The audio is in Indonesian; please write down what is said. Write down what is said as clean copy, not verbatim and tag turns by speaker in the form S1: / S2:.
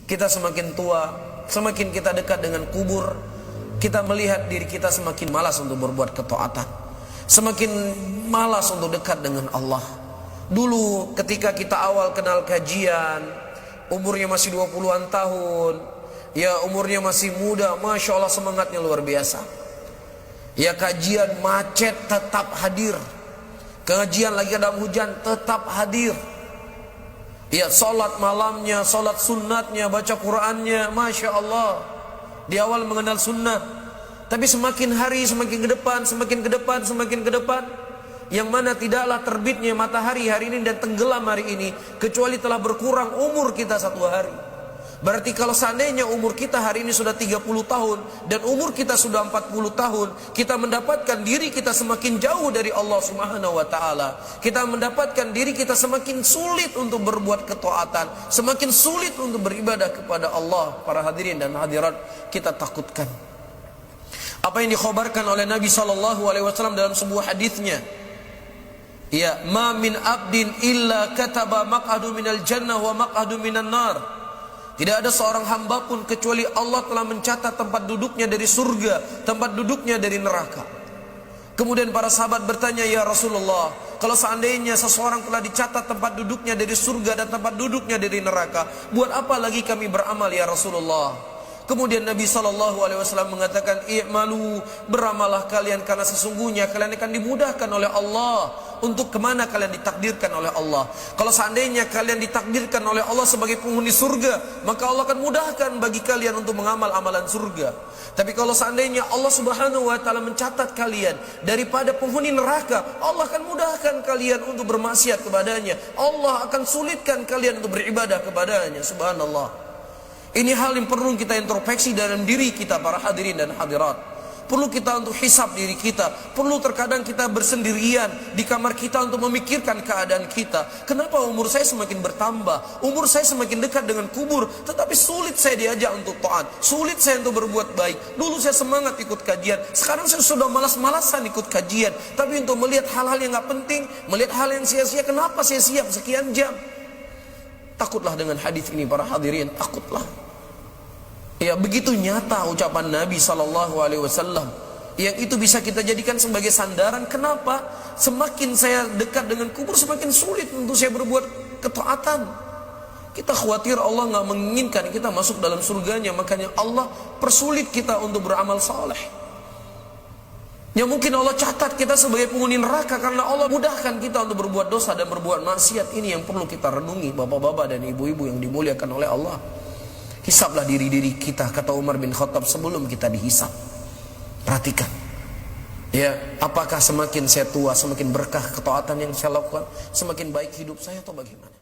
S1: Kita semakin tua, semakin kita dekat dengan kubur, kita melihat diri kita semakin malas untuk berbuat ketaatan, semakin malas untuk dekat dengan Allah. Dulu ketika kita awal kenal kajian, umurnya masih 20-an tahun, ya umurnya masih muda, Masya Allah semangatnya luar biasa. Ya kajian macet tetap hadir, kajian lagi dalam hujan tetap hadir. Ya solat malamnya, solat sunnatnya, baca Qur'annya, Masya Allah. Di awal mengenal sunnah, tapi semakin hari semakin ke depan, semakin ke depan, semakin ke depan, yang mana tidaklah terbitnya matahari hari ini dan tenggelam hari ini kecuali telah berkurang umur kita 1 hari. Berarti kalau seandainya umur kita hari ini sudah 30 tahun dan umur kita sudah 40 tahun, kita mendapatkan diri kita semakin jauh dari Allah Subhanahu wa taala. Kita mendapatkan diri kita semakin sulit untuk berbuat ketaatan, semakin sulit untuk beribadah kepada Allah. Para hadirin dan hadirat, kita takutkan apa yang dikhabarkan oleh Nabi SAW dalam sebuah hadisnya. Ya, ma min abdin illa kataba maq'adu minal jannah wa maq'adu minan nar. Tidak ada seorang hamba pun kecuali Allah telah mencatat tempat duduknya dari surga, tempat duduknya dari neraka. Kemudian para sahabat bertanya, ya Rasulullah, kalau seandainya seseorang telah dicatat tempat duduknya dari surga dan tempat duduknya dari neraka, buat apa lagi kami beramal ya Rasulullah? Kemudian Nabi SAW mengatakan, i'malu, beramalah kalian karena sesungguhnya kalian akan dimudahkan oleh Allah untuk kemana kalian ditakdirkan oleh Allah. Kalau seandainya kalian ditakdirkan oleh Allah sebagai penghuni surga, maka Allah akan mudahkan bagi kalian untuk mengamal amalan surga. Tapi kalau seandainya Allah Subhanahu wa taala mencatat kalian daripada penghuni neraka, Allah akan mudahkan kalian untuk bermaksiat kepadanya. Allah akan sulitkan kalian untuk beribadah kepadanya. Subhanallah. Ini hal yang perlu kita introspeksi dalam diri kita, para hadirin dan hadirat. Perlu kita untuk hisab diri kita. Perlu terkadang kita bersendirian di kamar kita untuk memikirkan keadaan kita. Kenapa umur saya semakin bertambah? Umur saya semakin dekat dengan kubur, tetapi sulit saya diajak untuk taat, sulit saya untuk berbuat baik. Dulu saya semangat ikut kajian, sekarang saya sudah malas-malasan ikut kajian. Tapi untuk melihat hal-hal yang gak penting, melihat hal yang sia-sia, kenapa saya siap sekian jam? Takutlah dengan hadis ini, para hadirin, takutlah. Ya, begitu nyata ucapan Nabi SAW, yang itu bisa kita jadikan sebagai sandaran. Kenapa? Semakin saya dekat dengan kubur, semakin sulit untuk saya berbuat ketaatan. Kita khawatir Allah gak menginginkan kita masuk dalam surganya, makanya Allah persulit kita untuk beramal saleh. Ya mungkin Allah catat kita sebagai penghuni neraka karena Allah mudahkan kita untuk berbuat dosa dan berbuat maksiat. Ini yang perlu kita renungi, bapak-bapak dan ibu-ibu yang dimuliakan oleh Allah. Hisablah diri-diri kita, kata Umar bin Khattab, sebelum kita dihisab. Perhatikan, ya, apakah semakin saya tua semakin berkah ketaatan yang saya lakukan, semakin baik hidup saya, atau bagaimana?